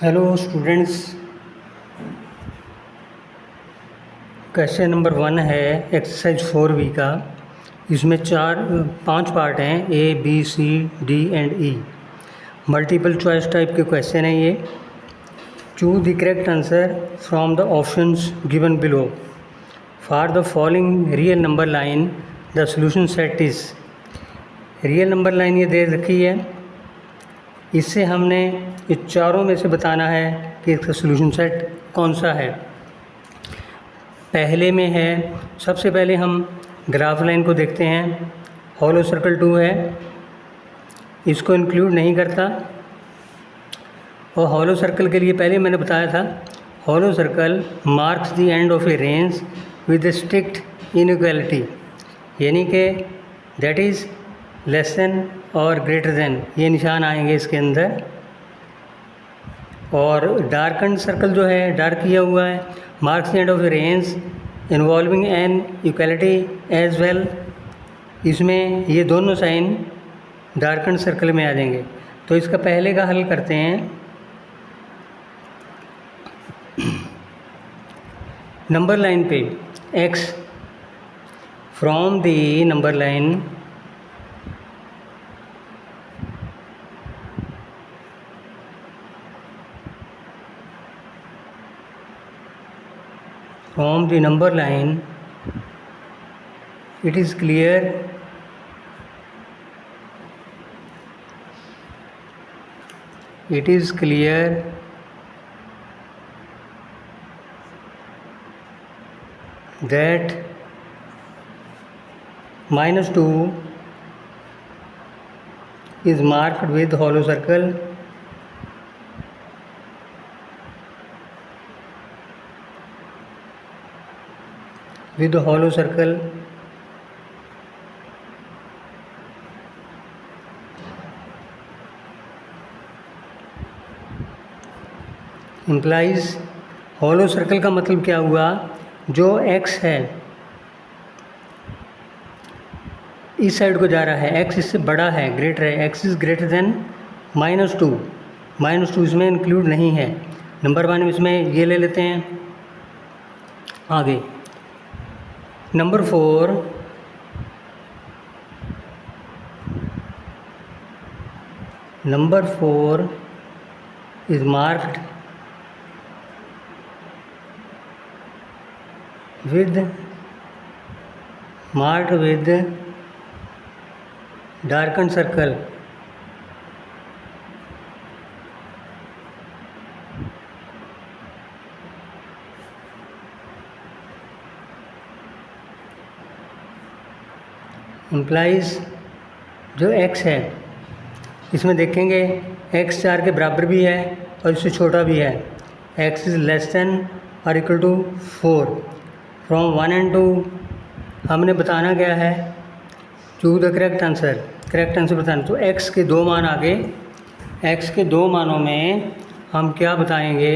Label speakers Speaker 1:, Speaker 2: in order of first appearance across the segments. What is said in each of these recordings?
Speaker 1: Hello students, question number 1 है exercise 4B का। इसमें 5 पार्ट हैं, A, B, C, D and E। Multiple choice type के question हैं ये। Choose the correct answer from the options given below. For the following real number line the solution set is. Real number line ये दे रखी है, इससे हमने इस चारों में से बताना है कि इसका सॉल्यूशन सेट कौन सा है। पहले में है, सबसे पहले हम ग्राफ लाइन को देखते हैं। हॉलो सर्कल 2 है, इसको इंक्लूड नहीं करता। और हॉलो सर्कल के लिए पहले मैंने बताया था, hollow circle marks the end of a range with strict inequality, यानी कि दैट इज़ लेस देन और ग्रेटर देन, ये निशान आएंगे इसके अंदर। और डार्कन सर्कल जो है, डार्क किया हुआ है, marks the end of a range involving an equality as well, इसमें ये दोनों साइन डार्कन सर्कल में आ जाएंगे। तो इसका पहले का हल करते हैं। नंबर लाइन पे x from the number line from the number line, it is clear that -2 is marked with hollow circle implies, hollow circle का मतलब क्या हुआ, जो x है इस साइड को जा रहा है, x इससे बड़ा है, ग्रेटर है, x इज़ ग्रेटर देन -2। -2 इसमें इंक्लूड नहीं है। नंबर 1 इसमें ये ले लेते हैं। आगे number 4, is marked with darkened circle, implies जो x है इसमें देखेंगे x 4 के बराबर भी है और इससे छोटा भी है। x इज़ लेस देन और इक्वल टू 4। फ्रॉम 1 and 2 हमने बताना क्या है, चूज द करेक्ट आंसर बताना। तो x के 2 मान आ गए। x के 2 मानों में हम क्या बताएंगे,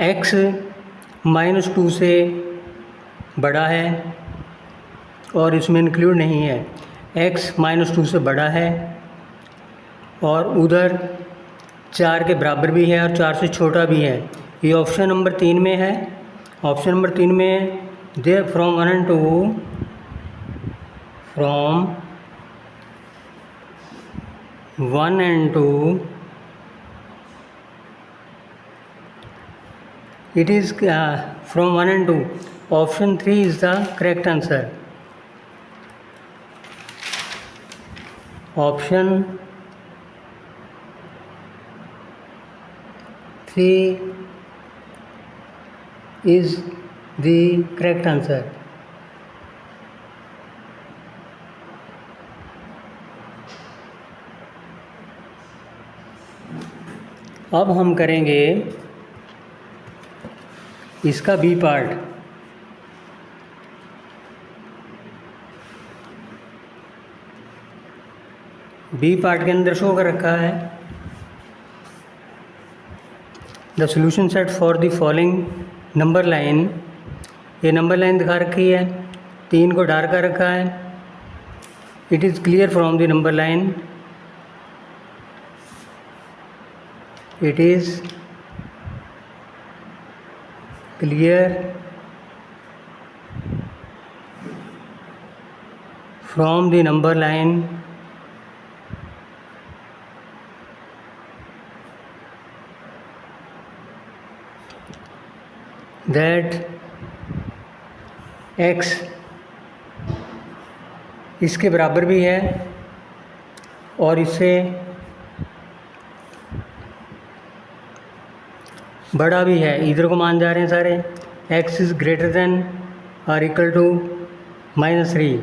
Speaker 1: x -2 से बड़ा है और इसमें इंक्लूड नहीं है, x -2 से बड़ा है और उधर 4 के बराबर भी है और 4 से छोटा भी है। ये ऑप्शन नंबर 3 में है। ऑप्शन नंबर 3 में they from 1 and 2 it is from 1 and 2 option 3 is the correct answer. Option 3 is the correct answer. अब हम करेंगे इसका बी पार्ट। बी पार्ट के अंदर शो कर रखा है, the solution set for the following number line. ये नंबर लाइन दिखा रखी है, 3 को डार्क कर रखा है। It is clear from the number line it is clear from the number line that x इसके बराबर भी है और इससे बड़ा भी है, इधर को मान जा रहे हैं सारे। x इज़ ग्रेटर देन और इक्वल टू -3।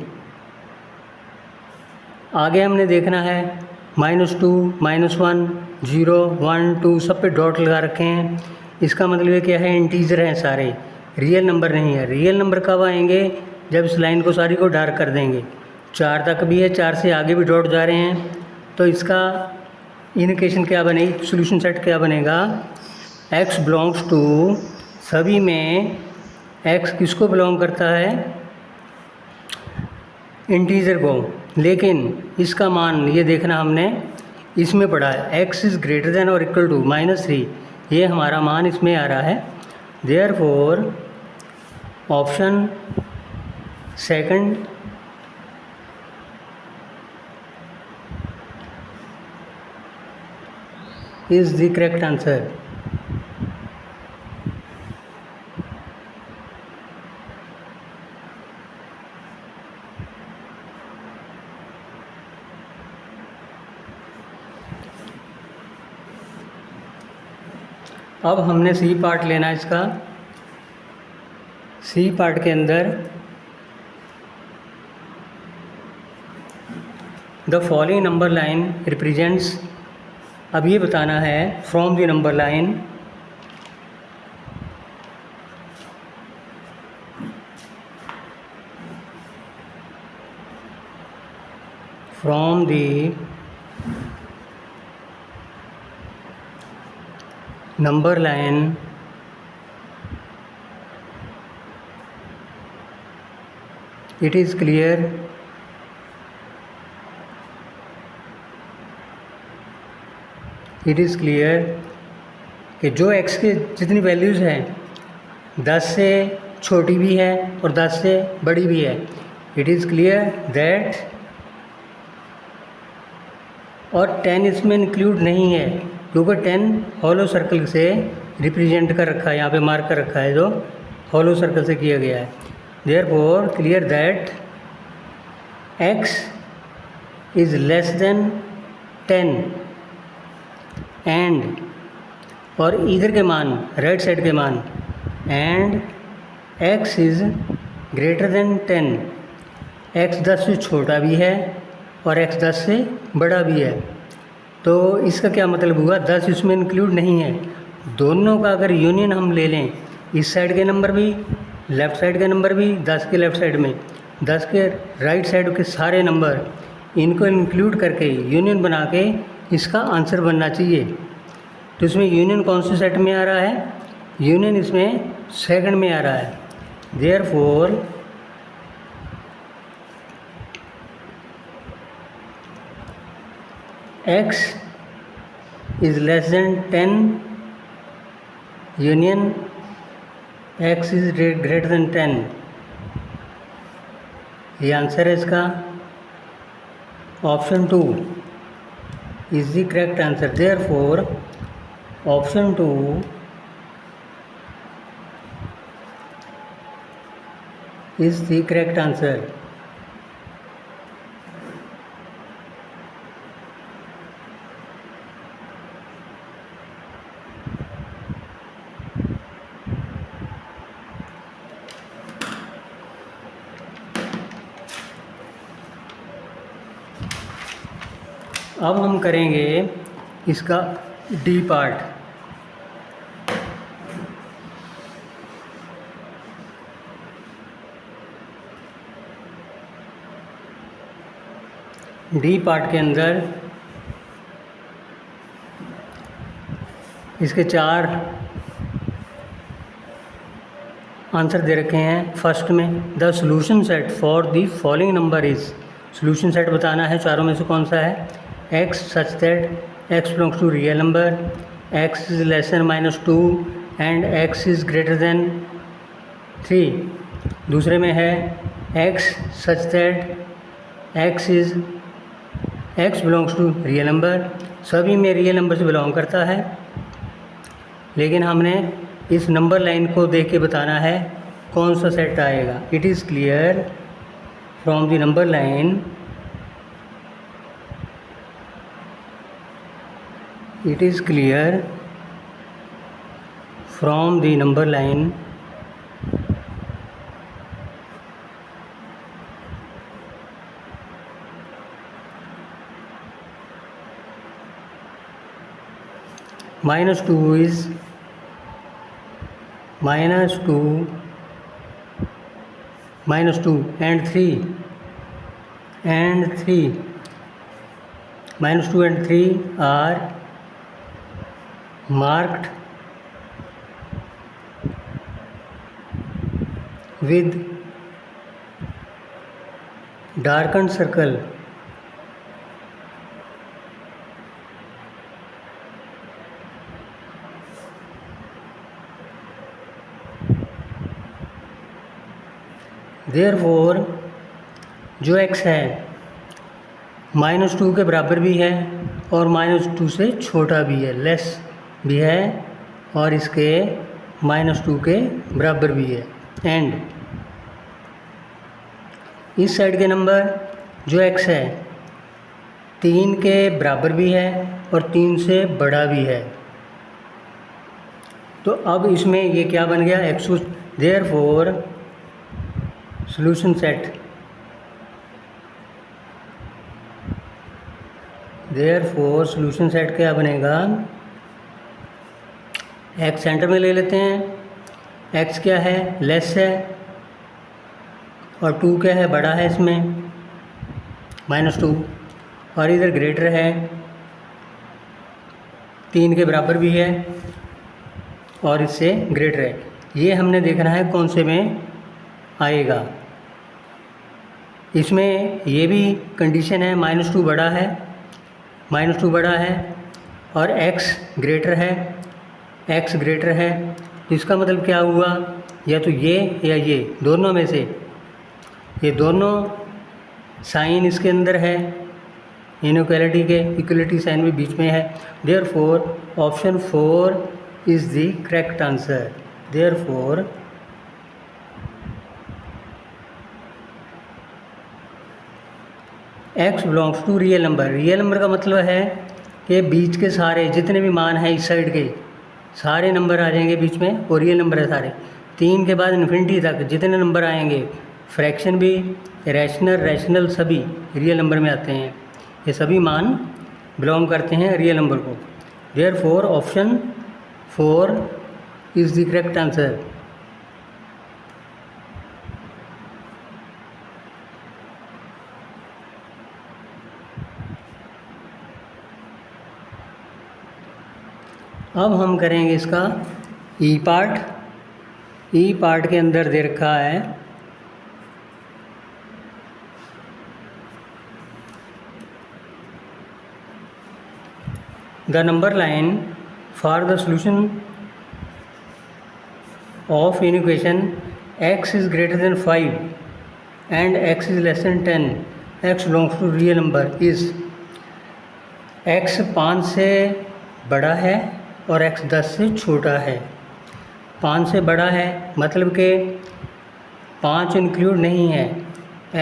Speaker 1: आगे हमने देखना है -2, -1, 0, 1, 2 सब पे डॉट लगा रखे हैं। इसका मतलब ये क्या है, इंटीजर हैं सारे, रियल नंबर नहीं है। रियल नंबर कब आएंगे, जब इस लाइन को सारी को डार्क कर देंगे। 4 तक भी है, 4 से आगे भी डॉट जा रहे हैं, तो इसका इंडिकेशन क्या बनेगी, सॉल्यूशन सेट क्या बनेगा, x बिलोंग्स टू, सभी में x किसको बिलोंग करता है, इंटीजर को। लेकिन इसका मान ये देखना हमने इसमें पढ़ा है, x इज़ ग्रेटर देन और इक्वल टू -3, ये हमारा मान इसमें आ रहा है। Therefore option second is the correct answer. अब हमने सी पार्ट लेना है इसका। सी पार्ट के अंदर the following number line represents, अब ये बताना है from the number line from the number line it is clear कि जो x के जितनी वैल्यूज़ हैं 10 से छोटी भी है और 10 से बड़ी भी है, इट इज़ क्लियर दैट, और 10 इसमें इंक्लूड नहीं है क्योंकि 10 हॉलो सर्कल से रिप्रेजेंट कर रखा है, यहाँ पे मार्क कर रखा है जो हॉलो सर्कल से किया गया है। Therefore clear that x is less than 10 and, और इधर के मान राइट साइड के मान, and x is greater then 10, x 10 से छोटा भी है और x 10 से बड़ा भी है। तो इसका क्या मतलब हुआ, 10 इसमें इंक्लूड नहीं है। दोनों का अगर यूनियन हम ले लें, इस साइड के नंबर भी लेफ़्ट साइड के नंबर भी, 10 के लेफ़्ट साइड में 10 के राइट साइड के सारे नंबर, इनको इंक्लूड करके यूनियन बना के इसका आंसर बनना चाहिए। तो इसमें यूनियन कौन से सेट में आ रहा है, यूनियन इसमें सेकंड में आ रहा है। Therefore x is less than 10 union x is greater than 10, ये आंसर है इसका। Option 2 is the correct answer. Therefore option 2 is the correct answer. अब हम करेंगे इसका डी पार्ट। डी पार्ट के अंदर इसके 4 आंसर दे रखे हैं। फर्स्ट में the solution set for the following number is, solution set बताना है चारों में से कौन सा है। x such that x belongs to real number, x is less than -2 and x is greater than 3। दूसरे में है x such that x belongs to real number, सभी में रियल नंबर से बिलोंग करता है, लेकिन हमने इस नंबर लाइन को देख के बताना है कौन सा सेट आएगा। It is clear from the number line, it is clear from the number line -2 is -2 and 3 -2 and 3 are marked with darkened circle. Therefore जो x है -2 के बराबर भी है और -2 से छोटा भी है, लेस भी है और इसके -2 के बराबर भी है। एंड इस साइड के नंबर जो x है 3 के बराबर भी है और 3 से बड़ा भी है। तो अब इसमें ये क्या बन गया, x। देयरफॉर सॉल्यूशन सेट क्या बनेगा, x सेंटर में ले लेते हैं, x क्या है, लेस है, और 2 क्या है, बड़ा है इसमें -2, और इधर ग्रेटर है, 3 के बराबर भी है और इससे ग्रेटर है। ये हमने देखना है कौन से में आएगा। इसमें ये भी कंडीशन है, -2 बड़ा है, और x ग्रेटर है, तो इसका मतलब क्या हुआ, या तो ये या ये दोनों में से, ये दोनों साइन इसके अंदर है, इनइक्वालिटी के इक्वलिटी साइन भी बीच में है। Therefore option 4 is the correct answer. Therefore x belongs to real number. Real number का मतलब है कि बीच के सारे जितने भी मान हैं इस साइड के सारे नंबर आ जाएंगे बीच में, और रियल नंबर है सारे। 3 के बाद इन्फिनिटी तक जितने नंबर आएंगे, फ्रैक्शन भी, रैशनल सभी रियल नंबर में आते हैं। ये सभी मान बिलोंग करते हैं रियल नंबर को। Therefore option 4 is the correct answer. अब हम करेंगे इसका ई पार्ट के अंदर दे रखा है the number line for the solution of in equation x is greater than 5 and x is less than 10, x belongs to real number is x 5 से बड़ा है और x 10 से छोटा है। 5 से बड़ा है मतलब कि 5 इंक्लूड नहीं है,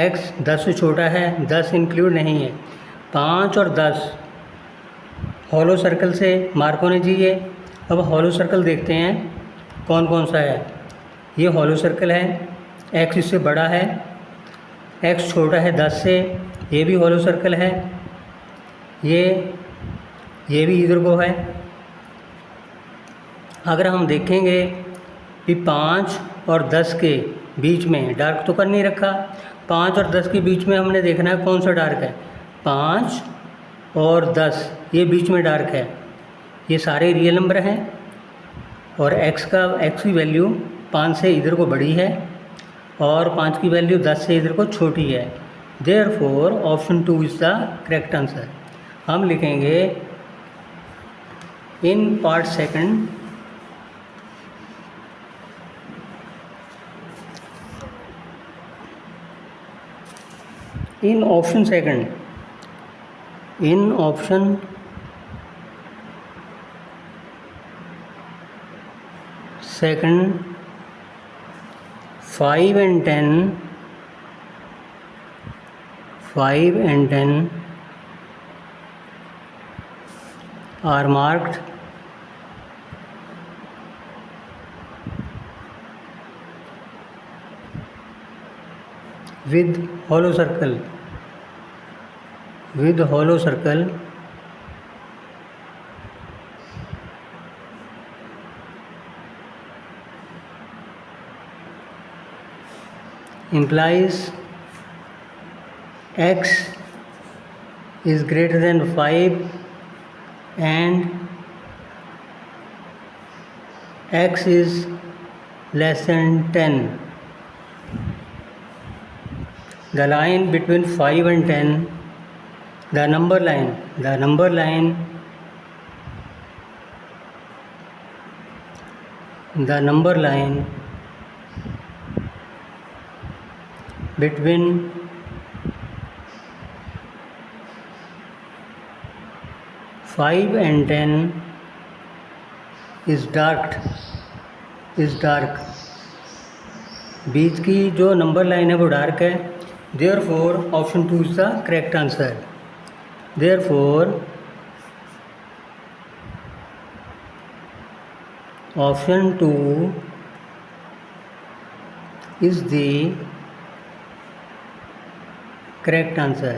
Speaker 1: x 10 से छोटा है, 10 इंक्लूड नहीं है। 5 और 10 हॉलो सर्कल से मार्क होने चाहिए। अब हॉलो सर्कल देखते हैं कौन कौन सा है। ये हॉलो सर्कल है, x इससे बड़ा है, x छोटा है 10 से, ये भी हॉलो सर्कल है, ये भी इधर को है। अगर हम देखेंगे कि 5 और 10 के बीच में डार्क तो कर नहीं रखा, 5 और 10 के बीच में हमने देखना है कौन सा डार्क है। 5 और 10 ये बीच में डार्क है, ये सारे रियल नंबर हैं और x की वैल्यू 5 से इधर को बड़ी है और 5 की वैल्यू 10 से इधर को छोटी है। Therefore option 2 is the correct answer. हम लिखेंगे In part second, in option second, in option second, 5 and 10, 5 and 10 are marked with hollow circle, with hollow circle. Implies x is greater than 5 and x is less than 10. The line between 5 and 10, the number line between 5 and 10 is dark. बीच की जो number line है वो dark है. Therefore option 2 is the correct answer. Therefore option 2 is the correct answer.